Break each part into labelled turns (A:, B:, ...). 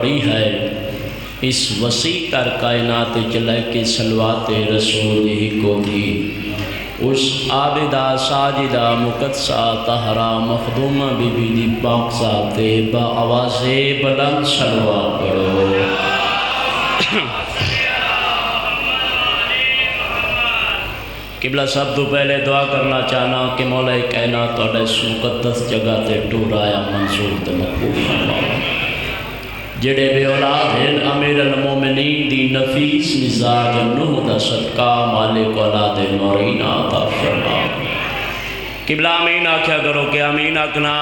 A: بڑی ہے اس وسیع تر کائنات چلے کے صلوات رسول ہی کو بھی اس عابدہ ساجدہ مقدسہ طاہرہ مخدومہ بی بی دی پاک ذات با آواز بلند صلوات پڑھو۔ قبلہ سب تو پہلے دعا کرنا چاہنا کہ مولا کائنات توڑے اس مقدس جگہ تے ٹورایا منصور تے مقبول فرماؤ۔ جڑے بے اولاد ہیں امیر المومنین دی نفیس مزاج نوح دا صدقہ مالک اولاد نورین عطا فرما۔ قبلہ آمین آکھیا کرو کہ آمین آکھنا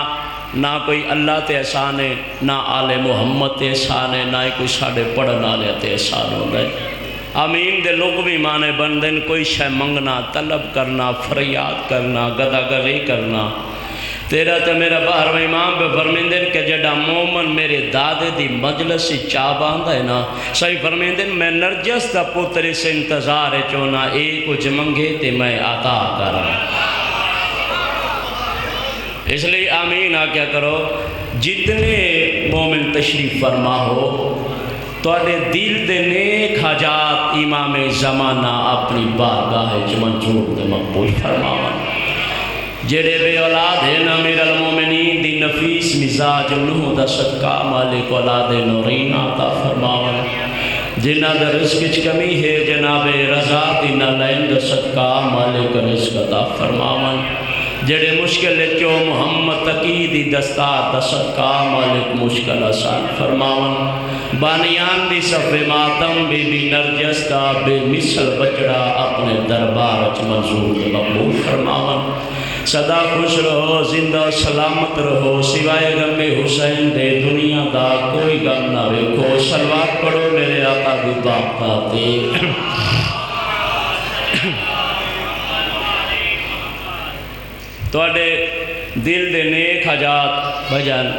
A: نہ کوئی اللہ تے احسان ہے نہ آل محمد تے احسان ہے نہ کوئی ساڑھے پڑھن آلے تے احسان ہو گئے۔ آمین دے لوگ بھی مانے بندن کوئی شے منگنا طلب کرنا فریاد کرنا گدا گری کرنا۔ تیرا تو میرا باہر امام پہ فرمیندن کہ جڑا مومن میرے دادے دی مجلس چاہ باندھا ہے نا صحیح فرمیندن میں نرجس دا پتر سے انتظار ہے چونا ایک کچھ منگے تے میں عطا کرا۔ اس لئے آمین آکیا کرو جتنے مومن تشریف فرما ہو توڑے دل دے نیک حاجات امام زمانہ اپنی بارگاہ منظور دے مقبول فرماون۔ جڑے بے اولاد ہیں امیر المومنین دی نفیس مزاج نوح دا صدقہ مالک اولاد نورین عطا فرماون۔ جنہ دا رزق وچ کمی ہے جناب رضا دی نالین دا صدقہ مالک رزق عطا فرماون۔ جڑے مشکل چو محمد تقی دی دستار دا صدقہ مالک مشکل آسان فرماون۔ بانیان دی صف ماتم بی بی نرجس دا بے مثل بچڑا اپنے دربار اچ منظور مقبول فرماون۔ صدا خوش رہو زندہ سلامت رہو سوائے غم حسین دے دنیا دا کوئی غم نہ رکھو۔ صلوات پڑھو میرے آقا دی پاک ذات۔ توڑے دل دے نیک حاجات بھجن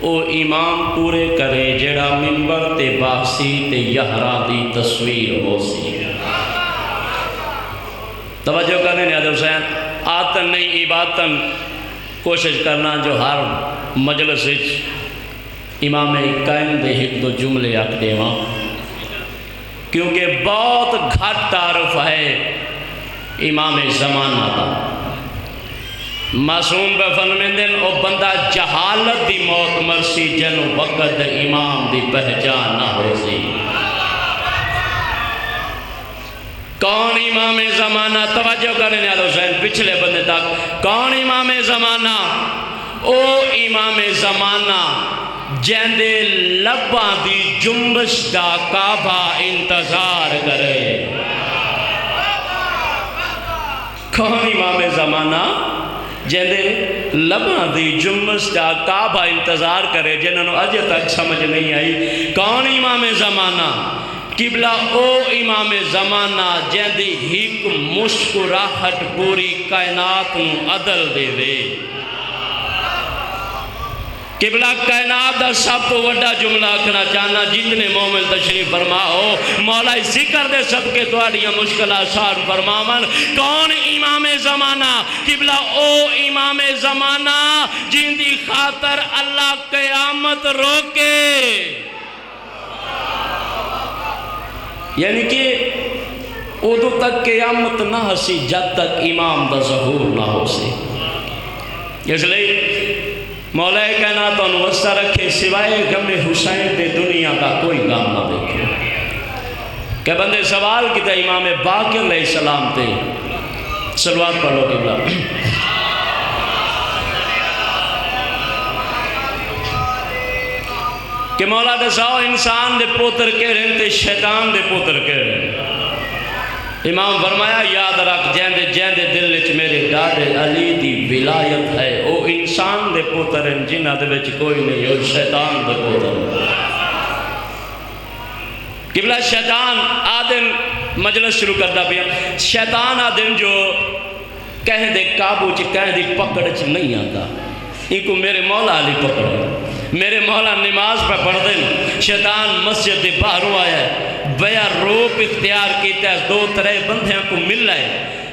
A: او امام پورے کرے جڑا منبر تے باسی تے یہرا دی تصویر ہو سی۔ توجہ کرنے نیاد حسین آتن نہیں عبادتن کوشش کرنا جو ہر مجلس امام قائم دے ایک دو جملے آکھ دے ماں کیونکہ بہت گھٹ تعارف ہے امام زمانہ دا۔ معصوم پہ فرمیندن او بندہ جہالت دی موت مرسی جنو وقت امام دی پہچان نہ ہو سی۔ کون امام زمانہ توجہ کرنے آدھو حسین پچھلے بندے تک کون امام زمانہ او امام زمانہ جیندے لباں دی جنبش دا کعبہ انتظار کرے۔ کون امام زمانہ جیندے لباں دی جنبش دا کعبہ انتظار کرے جنہوں اجے تک سمجھ نہیں آئی کون امام زمانہ قبلہ او امام زمانہ جیندی ہیک مسکراہٹ پوری کائنات نو عدل دے دے۔ قبلہ کائنات دا سب تو وڈا جملہ کنا چاہنا جتنے مومن تشریف فرما ہو مولا ذکر دے سب کے توڑیاں مشکل آسان فرماون۔ کون امام زمانہ قبلہ او امام زمانہ جیندی خاطر اللہ قیامت روکے، یعنی کہ ادو تک قیامت نہ ہسی جب تک امام دا ظہور نہ ہو سی۔ اس لئے مولا کائنات ان وسطہ رکھے سوائے غم حسین دے دنیا کا کوئی غم نہ دیکھے۔ کہ بندے سوال کی تا امام باقر علیہ السلام تے صلوات پڑھو قبلہ۔ کہ مولا دساؤ انسان دے پوتر کے رہن تے شیطان دے پوتر کے رہن۔ امام فرمایا یاد رکھ جیندے دل وچ میرے ڈاڈے علی دی ولایت ہے او انسان دے پوتر ہیں جنہ دے وچ کوئی نہیں او شیطان دے پوتر۔ قبلہ شیطان آدم مجلس شروع کرتا پیا شیطان آدم جو کہیں دے قابو چ کہیں دی پکڑ چ نہیں آتا ان کو میرے مولا علی پکڑا میرے مولا نماز پہ پڑھ دیں شیطان مسجد دے باہروں آیا ہے بیا روپ اختیار کیتا ہے دو ترے بندھیاں کو مل رہے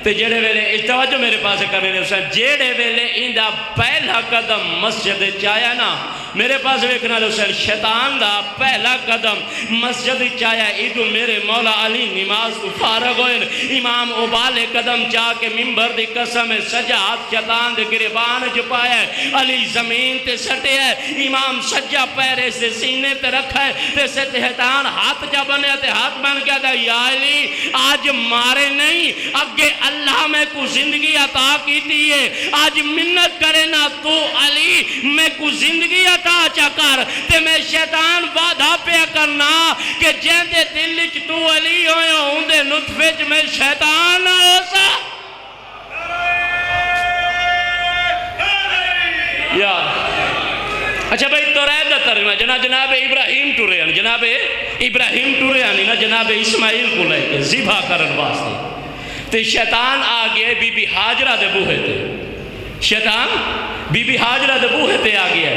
A: تے جڑے ویلے توجہ میرے پاس کرنے نے جڑے ویلے اندہ پہلا قدم مسجد چایا نا میرے پاس ویکھنا حسین شیطان دا پہلا قدم مسجد چایا ادو میرے مولا علی نماز کو فارغ ہوئے امام ابالے قدم چاہ کے ممبر دی قسم سجا ہاتھ شیطان دے گریبان چپایا ہے علی زمین تے سٹے ہے امام سجا پیرے سے سینے تے رکھا ہے تے شیطان ہاتھ جا بنے تے ہاتھ بن گیا تھا یا علی آج مارے نہیں اگے اللہ میں کو زندگی عطا کی دیئے آج منت کرے نا تو علی میں کو زندگی عطا چکر تے میں شیطان وعدہ پہ کرنا کہ جیندے دل چ تو علی ہوئے ہوں دے نطفے چ میں شیطان نہ ہو سا یار اچھا بھائی تو رہ دا ترجمہ جناب ابراہیم ٹورے ہیں جناب ابراہیم ٹورے ہیں نا جناب اسماعیل کو لے کے ذبح کرن واسطے تے شیطان آ گئے بی بی حاجرہ دے بوہے تے شیطان بی بی حاجرہ دے بوہے تے آ گیا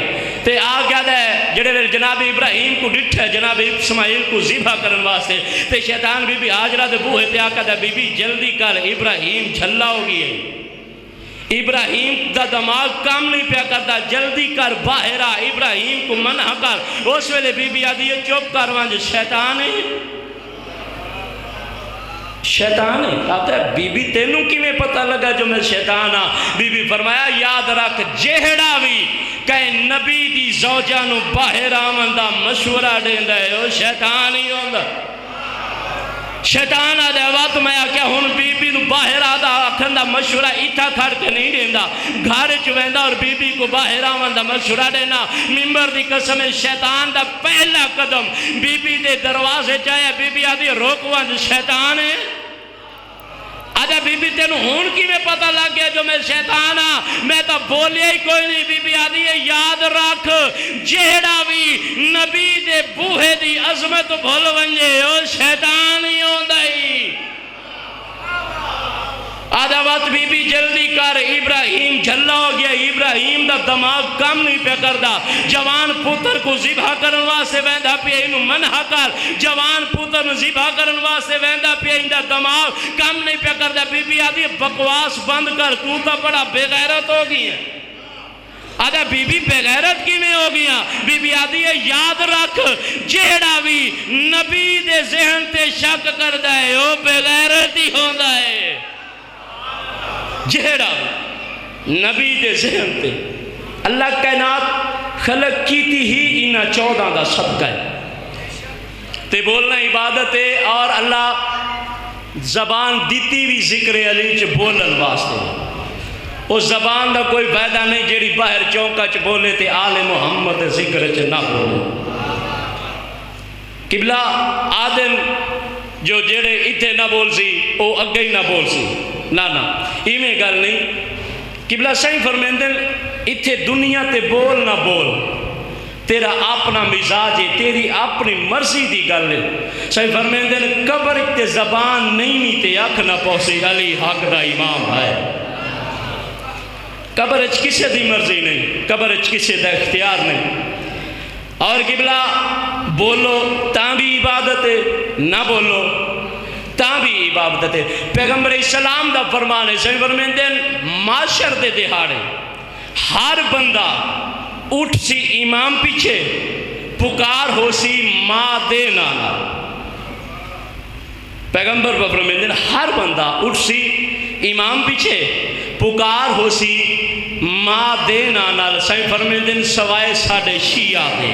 A: تے آ گیا دے جڑے جناب ابراہیم کو ڈٹھ ہے جناب اسماعیل کو ذبح کرن واسطے تے شیطان بی بی حاجرہ دے بوہے تے آ گیا دے بی بی جلدی کر ابراہیم جھلا ہو گئی ہے ابراہیم دا دماغ کام نہیں پیا کرتا جلدی کر باہر آ ابراہیم کو منع کر اس ویلے بی بی آدھی ہے چپ کر وانج شیطان ہے شیطان ہے کہتا ہے بی بی تینوں کی میں پتہ لگا جو میں شیطان ہاں بی بی فرمایا یاد رکھ جہڑا بھی کہ نبی دی زوجانو باہر آمندہ مشورہ دیندہ ہے وہ شیطان ہی ہوندہ شیطان آدھے وقت میں آکیا ہون بی بی نو باہر آدھا آکھندہ مشورہ ایتھا کھڑ کے نہیں دیندہ گھر چویندہ اور بی بی کو باہر آمندہ مشورہ دینا ممبر دی قسم شیطان دا پہلا قدم بی بی دے دروازے چاہے بی بی آدھی روکوان شیطان ہے آجا بی بی تینو ہون کی میں پتہ لگ گیا جو میں شیطان ہاں میں تو بولیا ہی کوئی نہیں بی بی آدھی ہے یاد رکھ جہڑا بھی نبی دے بوہے دی عظمت بھول ونجے او شیطان ہی ہوندہ ہی آدھا وقت بی بی جلدی کر ابراہیم جھلا ہو گیا ابراہیم دا دماغ کم نہیں پہ کردہ جوان پتر کو ذبح کرن واسے ویندہ پہ انہوں منع کر جوان پتر ذبح کرن واسے ویندہ پہ اندہ دماغ کم نہیں پہ کردہ بی بی آدھی بکواس بند کر تو تا بڑا بے غیرت ہو گئی ہے آدھا بی بی بے غیرت کی میں ہو گیا بی بی آدھی ہے یاد رکھ جہڑا بھی نبی دے ذہن تے شک کردہ ہے وہ بے غیرت ہی ہوندہ ہے جہڑا نبی دے ذہن تے اللہ کائنات خلق کیتی ہی انہا 14 دا صدقہ ہے تے بولنا عبادت ہے اور اللہ زبان دیتی بھی ذکر علی چ بولن واسطے اس زبان دا کوئی فائدہ نہیں جیڑی باہر چونکا چ بولے تے آل محمد ذکر چ نہ بولے قبلہ آدم جو جیڑے اتھے نہ بول سی او اگے ہی نہ بول سی نا ایمیں گل نہیں قبلہ سائیں فرمیندن اتھے دنیا تے بول نہ بول تیرا اپنا مزاج ہے تیری اپنی مرضی دی گل ہے سائیں فرمیندن قبر تے زبان نہیں تے اکھ نہ پوسی علی حق دا امام ہے قبر اچ کسے دی مرضی نہیں قبر اچ کسے دا اختیار نہیں اور قبلہ بولو تاں بھی عبادت ہے نہ بولو تاں بھی عبادت ہے پیغمبر اسلام دا فرمان ہے صحیح فرمیندن معاشر دے دہاڑے ہر بندہ اٹھ سی امام پیچھے پکار ہو سی ماں دے نانا پیغمبر پر فرمیندن ہر بندہ اٹھ سی امام پیچھے پکار ہو سی ماں دے نانا صحیح فرمیندن سوائے ساڑھے شیعہ دے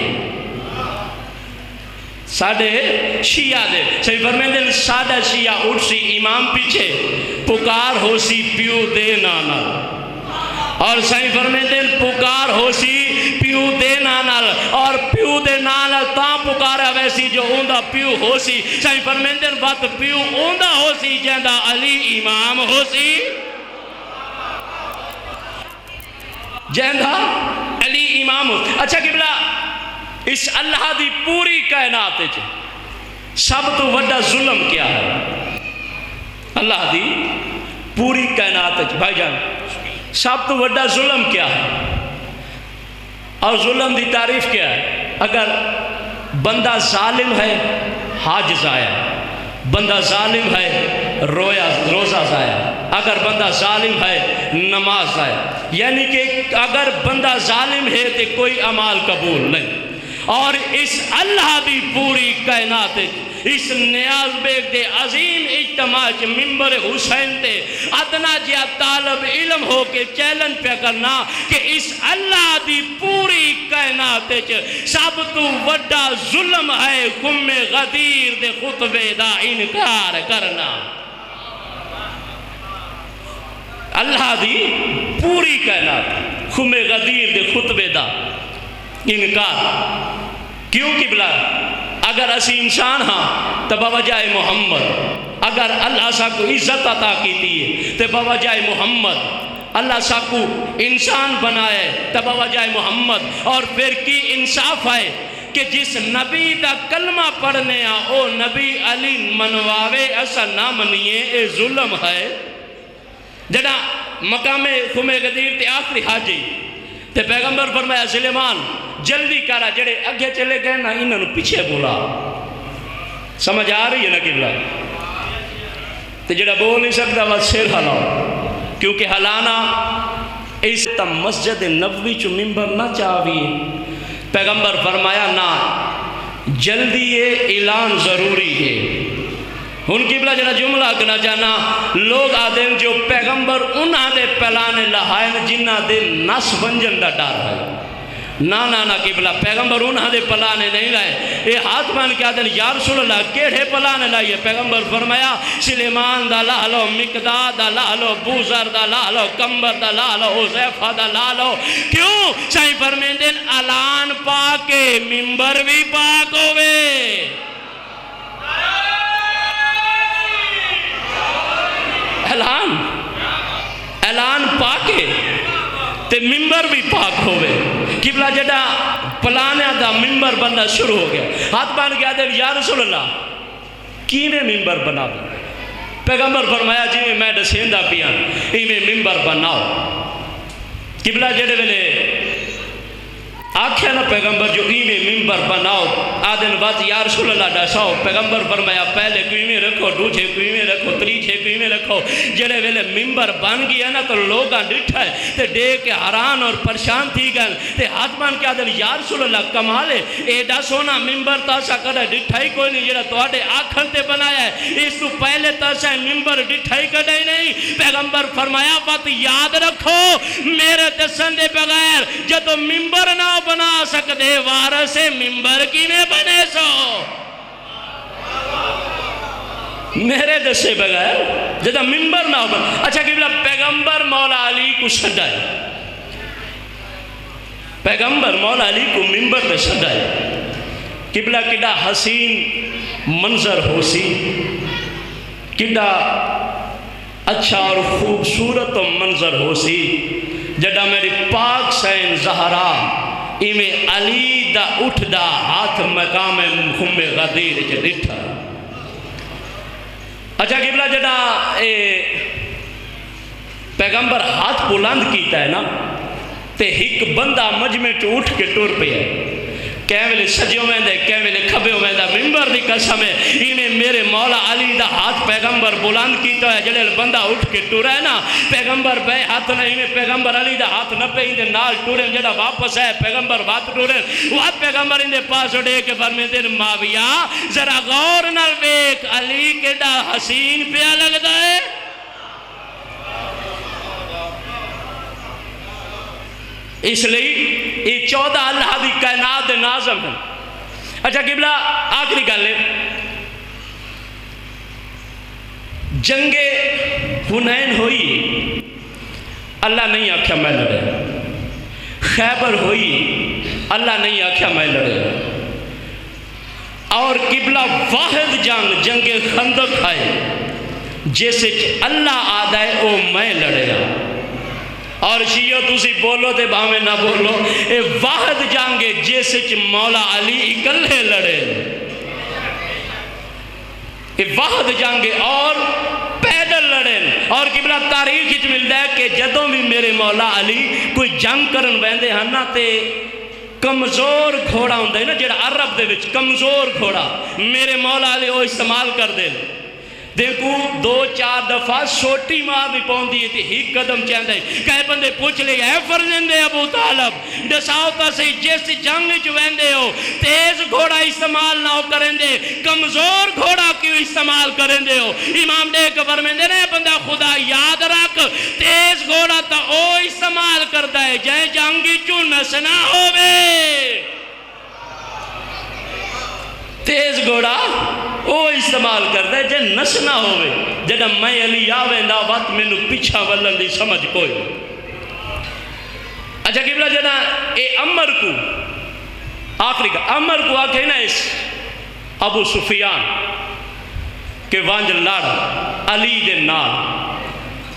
A: ساڑھے شیعہ دے صحیح فرمیندن ساڑھا شیعہ اٹھ سی امام پیچھے پکار ہو سی پیو دے نانا اور صحیح فرمیندن پکار ہو سی پیو دے نانا اور پیو دے نانا تاں پکارا ویسی جو اوندہ پیو ہو سی صحیح فرمیندن وقت پیو اوندہ ہو سی جیندہ علی امام ہو سی جیندہ علی امام ہو سی اچھا قبلہ اس اللہ دی پوری کائنات ہے سب تو وڈا ظلم کیا ہے اللہ دی پوری کائنات ہے بھائی جان سب تو وڈا ظلم کیا ہے اور ظلم دی تعریف کیا ہے اگر بندہ ظالم ہے حج ضائع بندہ ظالم ہے روزہ ضائع اگر بندہ ظالم ہے نماز ضائع یعنی کہ اگر بندہ ظالم ہے تو کوئی عمال قبول نہیں. اور اس اللہ دی پوری کائنات اس نیاز بیگ دے عظیم اجتماع ممبر حسین تے ادنا جیا طالب علم ہو کے چیلنج پہ کرنا کہ اس اللہ دی پوری کائنات سب تو وڈا ظلم ہے خم غدیر دے خطبے دا انکار کرنا. اللہ دی پوری کائنات خم غدیر دے خطبے دا انکار کیوں قبلہ؟ اگر اسی انسان ہاں تو بوجہ محمد، اگر اللہ سا کو عزت عطا کیتی ہے تو بوجہ محمد، اللہ سا کو انسان بنائے تو بوجہ محمد. اور پھر کی انصاف ہے کہ جس نبی دا کلمہ پڑھنے او نبی علی منواوے ایسا نہ منیے، اے ظلم ہے. جڑا مقام خم غدیر تے آخری حاجی تے پیغمبر فرمایا سلیمان جلدی کرا، جڑے اگے چلے گئے نا انہوں پیچھے بولا. سمجھ آ رہی ہے نا قبلہ؟ تے جڑا بول نہیں سکتا وہ سر ہلاؤ، کیونکہ ہلانا اس تم مسجد نبوی چو ممبر نہ چاہیے. پیغمبر فرمایا نا جلدی یہ اعلان ضروری ہے. ان قبلہ جڑا جملہ کنا جانا لوگ آدھیں جو پیغمبر انہاں دے پلانے لہائن جنہ دے نس ونجن دا ڈار ہے. نا قبلہ پیغمبر انہاں دے پلانے نہیں لائے. اے ہاتھ مان کے آدھیں یا رسول اللہ کیڑے پلانے لائے؟ پیغمبر فرمایا سلیمان دا لالو، مقداد دا لالو، بوزر دا لالو، کمبر دا لالو، حذیفہ دا لالو. کیوں؟ سائیں فرمیندن اعلان پاکے ممبر بھی پاک ہوئے. اعلان پاکے تے ممبر بھی پاک ہوئے. قبلہ جڑا پلانے دا ممبر بننا شروع ہو گیا. ہاتھ بان کے آدھے یا رسول اللہ کینے ممبر بنا دوں؟ پیغمبر فرمایا جی میں دسیندہ پیان ایمیں ممبر بناؤ. قبلہ جڑے ویلے آکھیا نا پیغمبر جو ایمیں ممبر بناؤ آدھن بات یا رسول اللہ ڈساؤ. پیغمبر فرمایا پہلے کوئیمیں رکھو، دوجھے کوئیمیں رکھو، تریجھے کوئیمیں رکھو. جڑے ویلے ممبر بن گیا نا تو لوگاں ڈٹھا ہے تے دیکھ کے حیران اور پریشان تھی گئے تے ہاتھ مان کے آدھن یا رسول اللہ کمالے ایڈا سونا ممبر تاسا کڑا ڈٹھا ہی کوئی نہیں جڑا تواڈے آکھن تے بنایا ہے. اس تو پہلے تاسا ممبر ڈٹھا ہی کڑا ہی نہیں. پیغمبر فرمایا بات یاد رکھو میرے دسن دے بغیر جدو ممبر نہ بنا سکتے وارث ممبر کی میں بنے سو. میرے دسے بغیر جدہ ممبر نہ بنا. اچھا قبلہ پیغمبر مولا علی کو سجائے، پیغمبر مولا علی کو ممبر پہ سجائے. قبلہ کڈا حسین منظر ہو سی، کڈا اچھا اور خوبصورت منظر ہو سی جڑا میری پاک سین زہرا ایمیں علی دا اٹھ دا ہاتھ مقام خم غدیر کے ڈٹھا. اچھا قبلہ جڑا پیغمبر ہاتھ بلند کیتا ہے نا تے ایک بندہ مجمع چو اٹھ کے ٹور پہ ہے. کیویلے سجیوں میں دے کیویلے کھبیوں میں دے ممبر دی قسم ہے ایمیں میرے مولا علی دا ہاتھ پیغمبر بلند کیتا ہے. جڑے بندہ اٹھ کے ٹورا ہے نا پیغمبر بے ہاتھ نہیں میں پیغمبر علی دا ہاتھ نہ پہ اندے نال ٹورے جڑا واپس ہے پیغمبر بات ٹورے وہاں پیغمبر اندے پاس اڑے کے فرمیندے ماویہ ذرا غور نال بیک علی کیڑا حسین پیا لگدا ہے. اس لئے یہ 14 اللہ دی کائنات نازم ہے. اچھا قبلہ آخری گل ہے جنگ حنین ہوئی اللہ نہیں آکھیا میں لڑے. خیبر ہوئی اللہ نہیں آکھیا میں لڑے. اور قبلہ واحد جنگ خندق ہے جیسے اللہ آدھائے او میں لڑے. اور شیعہ تسی بولو تے باہمیں نہ بولو اے واحد جانگے جیسے چھ مولا علی اکلے لڑے. اے واحد جانگے اور پیدل لڑے. اور قبلہ تاریخ چھ ملتا ہے کہ جدوں بھی میرے مولا علی کوئی جنگ کرن ویندے ہیں نا تے کمزور گھوڑا ہوندے نا جڑا عرب دے وچ کمزور گھوڑا میرے مولا علی وہ استعمال کر دے. دیکھو دو چار دفعہ سوٹی مار بھی پہنچی تھی ہی قدم چاہتا ہے کہے بندے پوچھ لے اے فرزند ابو طالب دساؤ تا سی جس جنگ چویندے ہو تیز گھوڑا استعمال نہ ہو کریں دے کمزور گھوڑا کیوں استعمال کریں دے ہو امام دے کے فرمیندے نے بندہ خدا یاد رکھ تیز گھوڑا تا او استعمال کرتا ہے جائے جنگی چوں نسنا ہوئے تیز گھوڑا وہ استعمال کرتا ہے جے نسنا ہوئے جڑا میں علی آوے نا وقت میں نو پیچھا ولن دی سمجھ کوئی اچھا قبلہ جڑا اے عمر کو آخری کا عمر کو آکھے نا اس ابو سفیان کہ وانج لڑ علی دے نال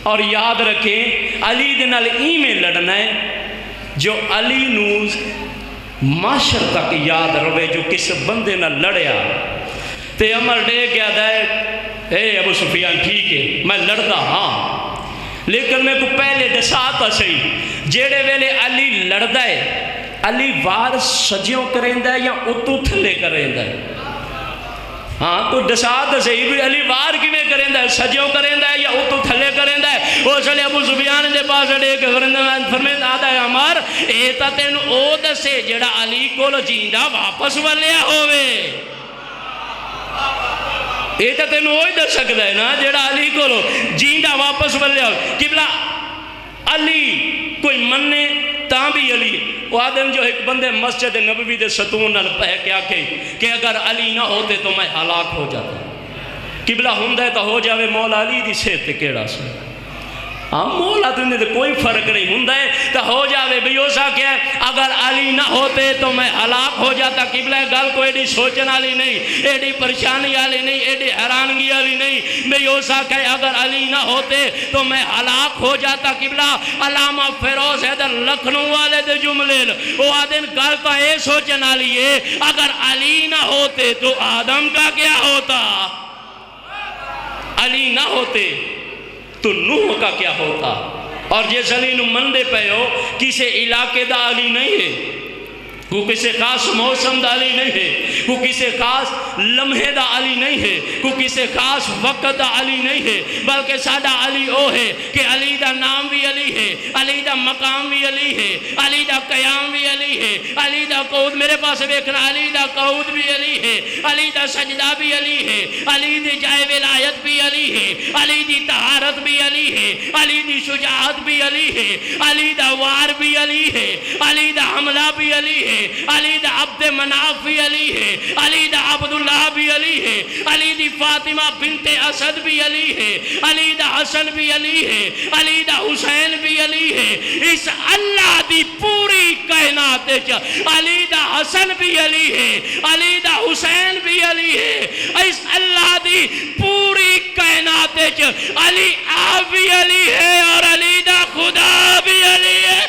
A: اور یاد رکھیں علی دے نال میں لڑنا ہے جو علی نوز معاشر تک یاد روے جو کس بندے نہ لڑیا تے عمر ڈے کیا دائے اے ابو سفیان ٹھیک ہے میں لڑتا ہاں لیکن میں کو پہلے دساتا صحیح جیڑے ویلے علی لڑتا ہے علی وار سجیوں کریں دا ہے یا اتو تھلے کریں دا ہے ہاں تو دساتا صحیح بھی علی وار کی میں کریں دا ہے سجیوں کریں دا ہے یا اتو تھلے کریں دا ہے وہ چلے ابو سفیان دے پاس اڑے کہ فرمین آدھا ہے عمر ایتا تین او دسے جڑا علی کو جیندہ واپس والیا ہوئے ایتا تین اوہی دس سکتا ہے نا جڑا علی کو جیندہ واپس والیا ہوئے قبلہ علی کوئی مننے تاں بھی علی وہ آدم جو ایک بندے مسجد نبوی دے ستون نال پہ کیا کہ اگر علی نہ ہوتے تو میں ہلاک ہو جاتا قبلہ ہندہ تو ہو جاوے مولا علی دی صحت کیڑا سے ہاں مولا تُنے تو کوئی فرق نہیں ہندہ ہے تو ہو جاوے بھی ہو سکے اگر علی نہ ہوتے تو میں ہلاک ہو جاتا قبلہ گل کو ایڈی سوچن والی نہیں ایڈی پریشانی والی نہیں ایڈی حیرانگی والی نہیں بھی ہو سکے اگر علی نہ ہوتے تو میں ہلاک ہو جاتا قبلہ علامہ فیروز حیدر لکھنؤ والے دے جملے وہ آدم گل تو اے سوچن والی ہے اگر علی نہ ہوتے تو آدم کا کیا ہوتا علی نہ ہوتے تو نوح کا کیا ہوتا اور جس علی نو مندے پہ ہو کسے علاقے دا علی نہیں ہے کو کسے خاص موسم دا علی نہیں ہے کو کسے خاص لمحے دا علی نہیں ہے کو کسے خاص وقت دا علی نہیں ہے بلکہ سادہ علی او ہے کہ علی دا نام بھی علی ہے علی دا مقام بھی علی ہے علی دا قیام بھی علی ہے علی دا قعود میرے پاس دیکھنا علی دا قعود بھی علی ہے علی دا سجدہ بھی علی ہے علی دی جائے ولایت بھی علی ہے علی دی طہارت بھی علی ہے علی دی شجاعت بھی علی ہے علی دا وار بھی علی ہے علی دا حملہ بھی علی ہے علی دا عبد مناف بھی علی ہے علی دا عبداللہ بھی علی ہے علی دی فاطمہ بنت اسد بھی علی ہے علی دا حسن بھی علی ہے علی دا حسین بھی علی ہے اس اللہ دی پوری کائنات علی دا حسن بھی علی ہے علی دا حسین بھی علی ہے اس اللہ دی پوری کائنات علی آپ بھی علی ہے اور علی دا خدا بھی علی ہے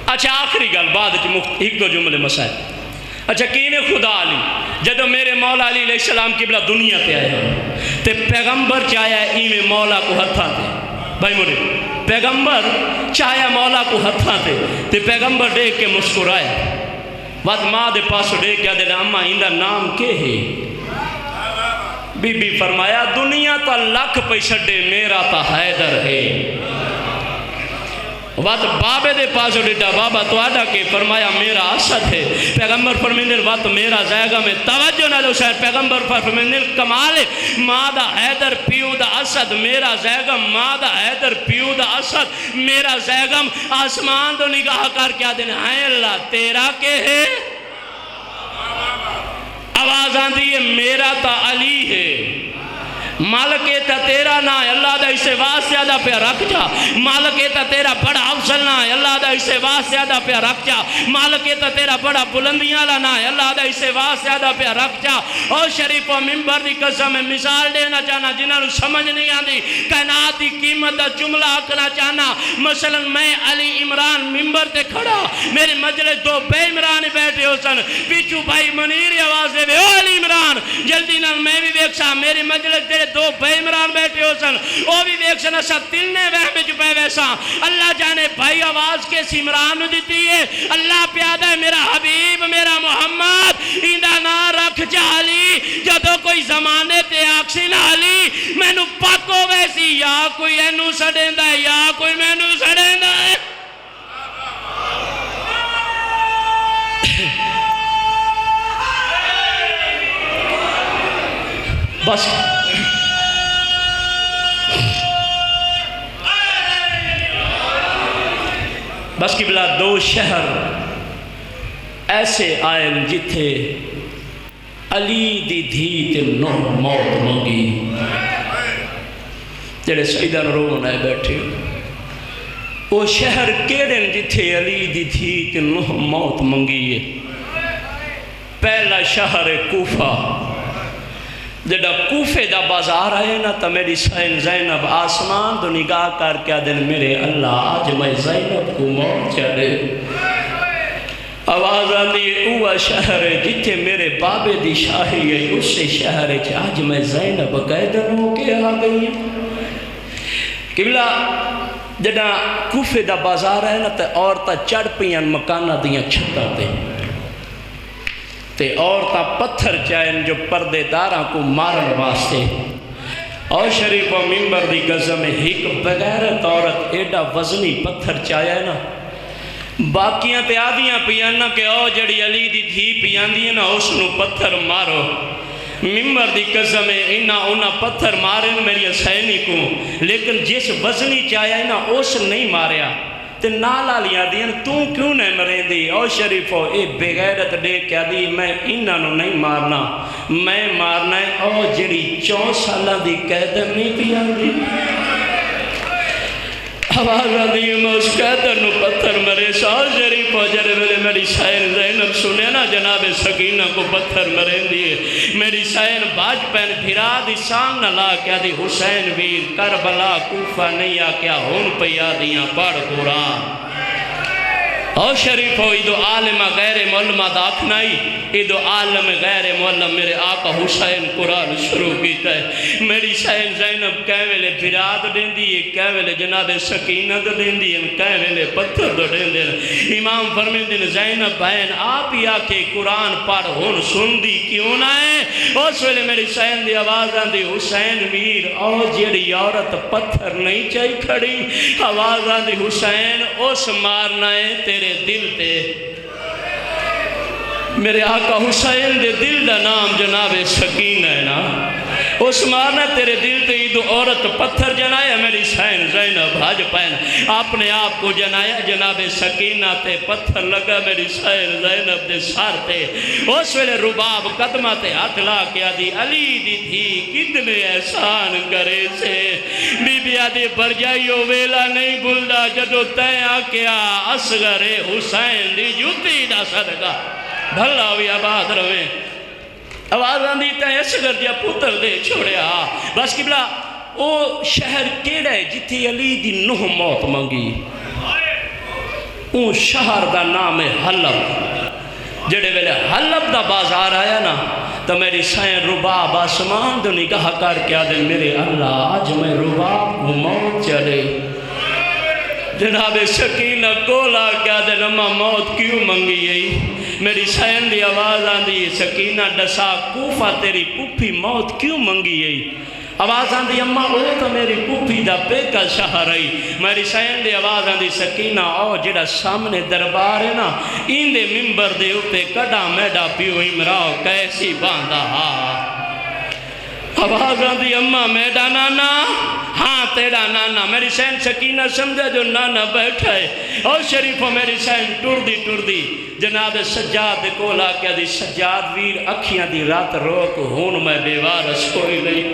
A: اچھا آخری گل بعد ایک دو جملے مسائل اچھا کینے خدا علی جدو میرے مولا علی علیہ السلام قبلہ دنیا تے آیا تے پیغمبر چاہیا ایویں مولا کو ہتھاں تے بھائی مجھے پیغمبر چاہیا مولا کو ہتھاں تے پیغمبر دیکھ کے مسکرائے بات ماں دے پاس دیکھ کے دے اما اندہ نام کے ہے بی بی فرمایا دنیا تا لکھ پیسہ دے میرا تا حیدر ہے وقت بابے دے پاس ڈیٹا بابا تو آدھا کہ فرمایا میرا اسد ہے پیغمبر فرمیندر وقت میرا زیگہ میں توجہ نہ دو شاید پیغمبر فرمیندر کمال مادہ حیدر پیو دا اسد میرا زیگہ مادہ حیدر پیو دا اسد میرا زیگم آسمان تو نگاہ کر کیا دینے ہیں اللہ تیرا کے ہے آواز آن دیئے میرا تا علی ہے مالک تا تیرا نا ہے اللہ دا اسے واسطہ دا پہ رکھ جا، مالک تا تیرا بڑا افضل نا ہے اللہ دا اسے واسطہ دا پہ رکھ جا، مالک تا تیرا بڑا بلندیاں نا ہے اللہ دا اسے واسطہ دا پہ رکھ جا۔ اور شریف و ممبر دی قسم میں مثال دینا چاہنا جنہاں نو سمجھ نہیں آندی، کائنات دی قیمت دا جملہ آکنا چاہنا۔ مثلا میں علی عمران ممبر تے کھڑا، میرے مجلس دو بے عمران بیٹھے ہو سن، پیچھو بھائی منیر آواز دے او علی عمران، جلدی نال میں بھی ویکسا، میرے مجلس دے دو بے عمران بیٹھے ہو سن، او بھی ویکسا نسا تلنے وہم چپے ویسا۔ اللہ جانے بھائی آواز کیسی عمران دیتی ہے، اللہ پیادہ ہے میرا حبیب میرا محمد، ایندہ نہ رکھ جا علی، جدو کوئی زمانے تے آکسی نہ علی، میں نو پاکو ویسی، یا کوئی اینو سڑیندہ ہے یا کوئی میں نو سڑیندہ ہے۔ بس کی بلا دو شہر ایسے آئے جتھے علی دی دھی تے نو موت منگی، جڑے سیدہ نرون آئے بیٹھے وہ شہر کیڑے جتھے علی دی دھی تے نو موت منگی ہے۔ پہلا شہر کوفہ، جڑا کوفے دا بازار آئے نا تا میری سائن زینب آسمان دو نگاہ کر کیا دن میرے اللہ آج میں زینب کو موت چڑھے۔ آواز آندی اوہ شہر ہے جتھے میرے بابے دی شاہی ہے، اس سے شہر ہے آج میں زینب قیدن ہو کے آ گئی ہوں۔ قبلہ جڑا کوفے دا بازار آئے نا تا عورتاں چڑھ پیان مکانہ دیاں چھتا تے، تے عورتاں پتھر چاہیں جو پردے داراں کو مارن واسطے۔ اور شریف و ممبر دی قسم میں ایک بغیرت عورت ایڈا وزنی پتھر چاہے نا، باقیاں تے آدیاں پیانا کہ او جڑی علی دی دھی پیاندی ہے نا اس نو پتھر مارو۔ ممبر دی قسم میں انہاں پتھر مارن میری حسینی کو، لیکن جس وزنی چاہے نا اس نہیں ماریا، تے نالا لیا دین تو کیوں نہیں مرین دی؟ او شریفو اے بغیرت دے کیا دی میں انہاں نو نہیں مارنا، میں مارنا ہے او جڑی 4 سالہ دی قیدن نہیں پیان دی۔ آواز آدھی میں اس قیدن نو پتھر مرے سا شریفو جڑے ملے میری سائن زینب سنے نا جناب سکینہ کو پتھر مرین دیئے، میری سائن باج پہن پھرا دی سام نہ لا کیا دی حسین ویر کربلا کوفہ نہیں آ کیا ہون پیا دیاں پڑھ قرآن۔ اور شریف ہو ایدو عالمہ غیر معلمہ داکھنائی، ایدو عالم غیر معلم میرے آقا حسین قرآن شروع کیتا ہے۔ میری سائن زینب کہویلے براد دین دیئے، کہویلے جناب سکینہ دین دیئے، کہویلے پتھر دین دیئے۔ امام فرمین دین زینب بہن آپ ہی آکے قرآن پڑھ ہون سن دی کیوں نہ ہے؟ اس ویلے میری سائن دی آواز آن دی حسین ویر اور جیڑی عورت پتھر نہیں چاہی کھڑی، آواز آن دی حسین اس مارنا ہے تیرے دل تے۔ میرے آقا حسین دے دل دا نام جناب سکینہ ہے نا، اس مارنا تیرے دل تے ایدو عورت پتھر جنایا میری سائن زینب بھاج پہن اپنے آپ کو جنایا جناب سکینہ تے پتھر لگا میری سائن زینب دے سار تے۔ اس ویلے رباب قدمہ تے ہاتھ لا کیا دی علی دی تھی کتنے احسان کرے سے، بی بی آدھی بر جائیو ویلا نہیں بلدہ جدو تیاں کیا اصغر حسین دی جوتی دا صدقہ بھلا ہوئی آباد رویں۔ آواز آندی تے اصغر دیا پتر دے چھوڑیا۔ بس قبلہ او شہر کیڑا ہے جتھی علی دی 9 موت منگی، او شہر دا نام ہے حلب۔ جڑے ویلے حلب دا بازار آیا نا تو میری سائن رباب آسمان دو نگاہ کر کے آدھے میرے اللہ آج میں رباب کو موت چڑھے۔ جناب سکینہ کولا کیا دے نما موت کیوں منگی ہے؟ میری سائن دی آواز آن دی سکینہ ڈسا کوفہ تیری پوپھی موت کیوں منگی ہے؟ آواز آن دی اممہ او تو میری پوپھی دا پیکا شہر ہے۔ میری سائن دی آواز آن دی سکینہ او جڑا سامنے دربار ہے نا ان دے ممبر دے اوپے کڑا میڈا پیو امراؤ کیسی باندھا ہاں۔ آواز آن دی اممہ میڈا نانا ہاں تیرا نانا۔ میری سین سکینہ سمجھا جو نانا بیٹھا ہے۔ اور شریفوں میری سین ٹر دی جناب سجاد کولا کیا دی سجاد ویر اکھیاں دی رات روک ہون میں بیوارس کوئی نہیں۔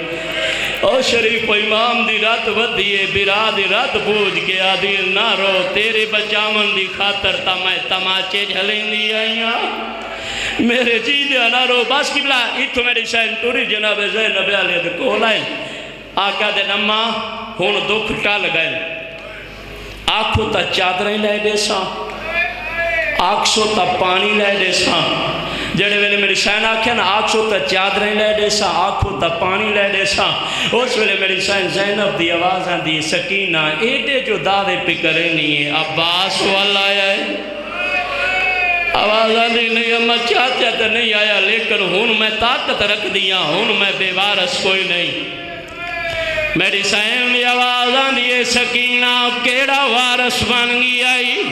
A: او شریف امام دی رات ودیے برا دی رات پوج کے آدھی نہ رو تیرے بچاون دی خاطر تا میں تماچے جھلیں دی آئیاں میرے جی دیا نہ رو بس کی بلا اتھو میری سین ٹوری جناب زینب علیہ دے کو لائن آقا دے نمہ ہون دکھ ٹال گئے آنکھوں تا چادریں لے دے ساں آنکھوں تا پانی لے دے ساں جڑے ویلے میری سین آکھیں آنکھوں تا چادریں لے دے ساں آنکھوں تا پانی لے دے ساں اس ویلے میری سین زینب دی آوازاں دی سکینہ ایڈے جو دعوے پہ کریں نہیں ہے عباس والا آیا ہے آوازاں دی نہیں اماں چاچا تا نہیں آیا لیکن ہون میں طاقت رکھ دیا ہون میں بے وارث کوئی نہیں میری سین دی آوازاں دی سکینہ کیڑا وارث بن گئی آئی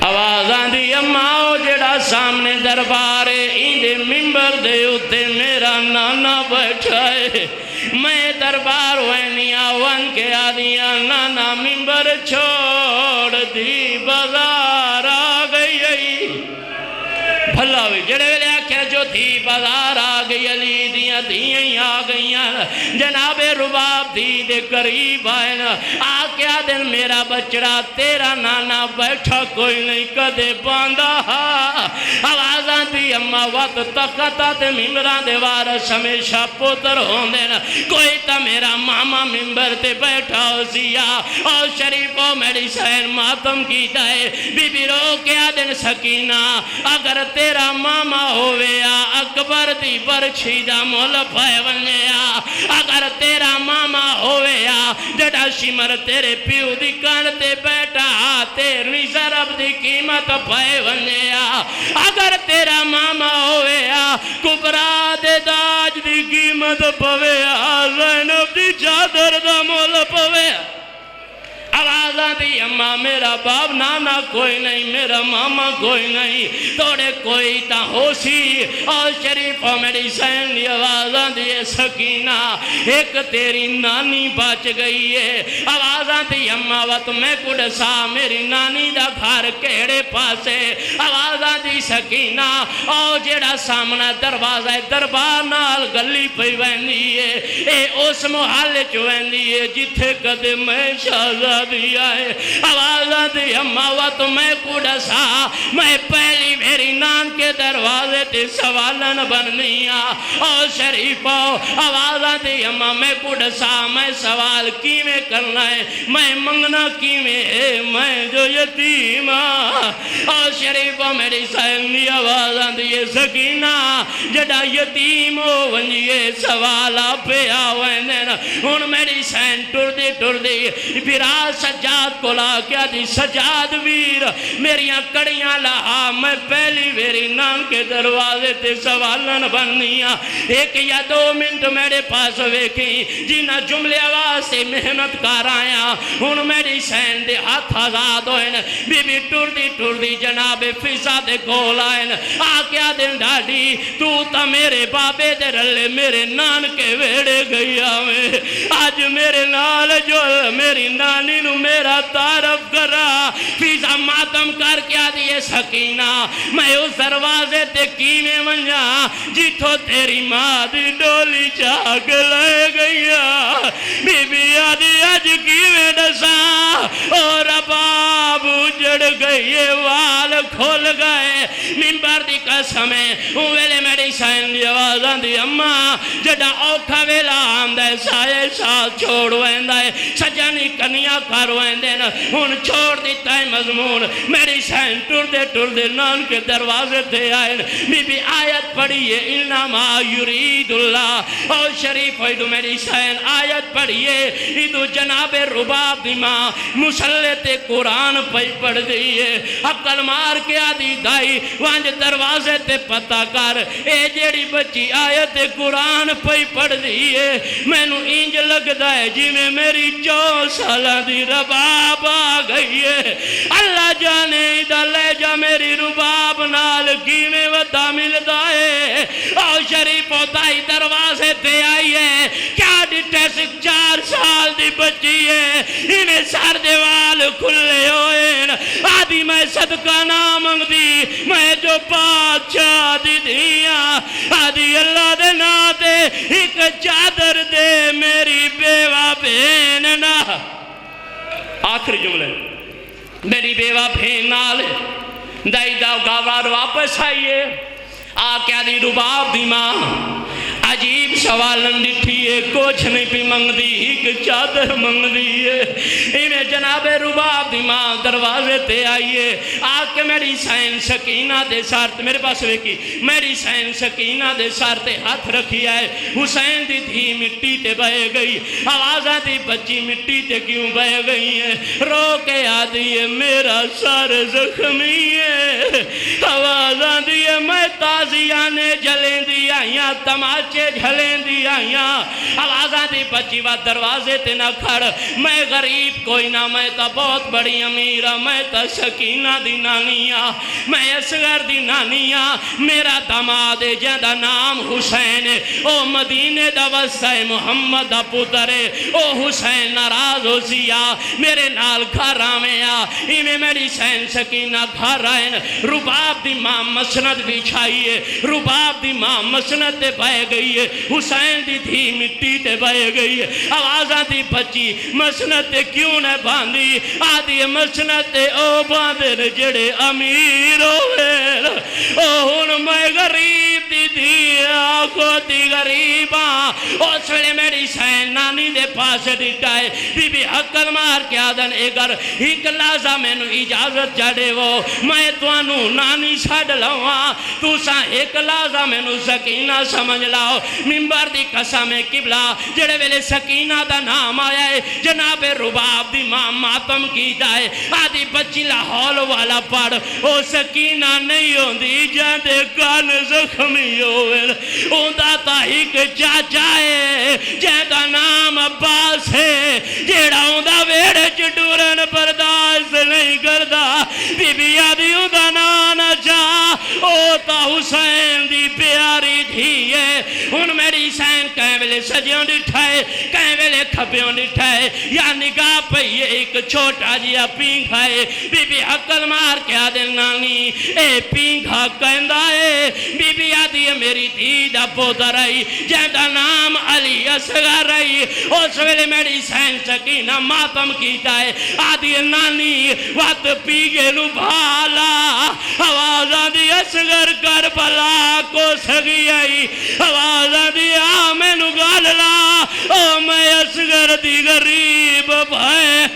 A: آوازاں دی اماں جڑا سامنے دربارے ایندے ممبر دے اتے میرا نانا بیٹھائے میں دربار وینیا ون کے آدیاں نانا ممبر چھوڑ دی بازار آ گئی بھلا ہوئی جڑے ویلے آکھیا جو تھی بازار آ گئی علی دیاں دیاں آ گئیاں جناب رباب دی دے قریب آئے آکھیا دن میرا بچڑا تیرا نانا بیٹھا کوئی نہیں کدے باندھا آوازاں دی اماں وقت تقتا تے ممبران دے وارث ہمیشہ پوتر ہوں دینا کوئی تا میرا ماما ممبر تے بیٹھا ہو سیا اور شریفوں میری سین ماتم کی دائے بی بی رو کیا دن سکینہ اگر تیرا ماما ہویا اکبر دی برچھی دا مول پائے ونیا اگر تیرا ماما ہویا جڑا شمر تیرے پیو دی کانتے بیٹھا تیرنی ضرب دی قیمت پائے ونیا اگر تیرا ماما ہویا کبرا دے داج دی قیمت پویا زینب دی چادر دا مول پویا آوازاں دی اماں میرا باپ نانا کوئی نہیں میرا ماما کوئی نہیں توڑے کوئی تا ہو سی اور شریفوں میری سین دی آوازاں دی سکینہ ایک تیری نانی بچ گئی ہے آوازاں دی اماں وقت میں کڑ سا میری نانی دا گھر کیڑے پاسے آوازاں دی سکینہ اور جڑا سامنا دروازہ دربار نال گلی پہ ویندی ہے اے اس محل چ ویندی ہے جتھے کدے میں شہزادی دیا ہے آوازاں دی اماں وقت میں کڑا سا میں پہلی میری نان کے دروازے تے سوالن بننیا اور شریفوں آوازاں دی اماں میں کڑا سا میں سوال کیویں کرنا ہے میں منگنا کیویں ہے میں جو یتیم اور شریفوں میری سین دی آوازاں دی سکینہ جڑا یتیم ہو ونجیے سوالا پہ آویں دینا ہن میری سین ٹر دی پھر سجاد کو لا کیا دی سجاد ویر میریاں کڑیاں لہا میں پہلی میری نان کے دروازے تے سوالن بننیاں ایک یا دو منٹ میرے پاس ویکھی جینا جملے آواز سے محنت کر آیا ہن میری سین دے ہاتھ آزاد ہوئن بی بی ٹر دی جناب فیسا دے کول آئن آکیا دن ڈاڈی تو تا میرے بابے دے رلے میرے نان کے ویڑے گیا میں آج میرے نال جو میری نانی نو میرا تعارف کرا فیضا ماتم کر کیا دیئے سکینہ میں اس دروازے تے کیویں ونجا جتھو تیری ماں دی ڈولی چاک لے گیا بی بی آدھی آج کیویں ڈسا اور رباب اجڑ گئے وال کھول گئے ممبر دی قسمیں ویلے میری سین دی آوازاں دی اماں جڑا اوکھا ویلا آمدہ سائے ساتھ چھوڑ ویندہ سجانی کنیا کر ویندے ہن چھوڑ دیتا ہے مضمون میری سین ٹر دے نان کے دروازے تے آئے بی بی آیت پڑھئے انما یرید اللہ اور شریف ہوئیدو میری سین آیت پڑھئے ایدو جناب رباب دی ماں مسلح تے قرآن پہ پڑھ دیئے عقل مار کے آدھی دائی وانج دروازے تے پتہ کر اے جیڑی بچی آیت قرآن پہ پڑھ دیئے میں نو انج لگ دائے جی میں میری 4 سالہ دی رباب آ گئی ہے اللہ جانے دا لے جا میری رباب نال کی میں وطا مل دائے اور شریف ہوتائی دروازے تے آئی ہے کیا ڈٹے سے 4 سال دی بچی ہے انہیں سر دیوال کھلے ہوئے آدھی میں صدقہ نہ منگ دی میں جو بادشاہ دی دیا آدھی اللہ دے ناتے ایک چادر دے میں آخری جملے میری بیوہ بھین نال دائی دا گاوار واپس آئیے آکیا دی رباب دی ماں عجیب سوالن ڈٹھی ہے کچھ نہیں پی منگ دی ایک چادر منگ دی ہے انہیں جناب رباب دی ماں دروازے تے آئیے آکے میری سین سکینہ دے سارت میرے پاس ویکی میری سین سکینہ دے سارتے ہاتھ رکھی آئے حسین دی دھی مٹی تے بہے گئی آوازہ دی بچی مٹی تے کیوں بہے گئی ہے رو کے آدھی ہے میرا سار زخمی ہے آوازہ دی ہے میں تازیانے جلیں دی آئیاں تماچے جھلیں دی آئیاں آوازاں دی بچی و دروازے تے نہ کھڑ میں غریب کوئی نہ میں تا بہت بڑی امیرہ میں تا سکینہ دی نانیاں میں اصغر دی نانیاں میرا داماد جہاں نام حسین او مدینے دا وسع محمد دا پترے او حسین ناراض ہو سیا میرے نال گھر آویں آ ایویں میری سین سکینہ گھر آئیں رباب دی ماں مسند بچھائیے رباب دی ماں مسند تے بہے گئی ہے حسین دی دھی مٹی تے بہے گئی ہے آوازاں دی بچی مسند تے کیوں نہ باندھی آدھی مسند تے او باندھے جڑے امیر ہوئے او ہن میں غریب دی دھی آنکھوں دی غریباں اس ویلے میری سین نانی دے پاس ڈٹائے بی بی حقل مار کے آدن اگر ایک لازہ میں نو اجازت جڑے وہ میں توانو نانی چھڑ لواں تو سا ایک لازہ میں نو سکینہ سمجھ لاؤ ممبر دی قسم قبلہ جڑے ویلے سکینہ دا نام آیا ہے جناب رباب دی ماں ماتم کی جائے آدھی بچی لاحول والا پڑھ او سکینہ نہیں ہوندی جاندے کان زخمی ہوئے اندہ تاہیک چاچا ہے جہاں نام عباس ہے جیڑا اندہ ویڑے چٹورن برداشت نہیں کردا بی بی آدھی اندہ نانا چاہ او تا حسین دی پیاری دھی ہے ان میری سین کہیں ویلے سجیوں ڈٹھائے کہیں ویلے کھپیوں ڈٹھائے یا نگاہ پہ یہ ایک چھوٹا جیا پینگھا ہے بی بی حقل مار کے آدھے نانی اے پینگھا کہندہ ہے بی بی آدھی ہے میری دھی دا پودر آئی جہاں نام علی اصغر آئی اس ویلے میری سین سکینہ ماتم کی جائے آدھی ہے نانی وقت پیگے نو بھالا آواز آدھی اصغر کربلا کو سگی آئی آواز آدھی آمین گاللا او میں اصغر دی غریب بھائے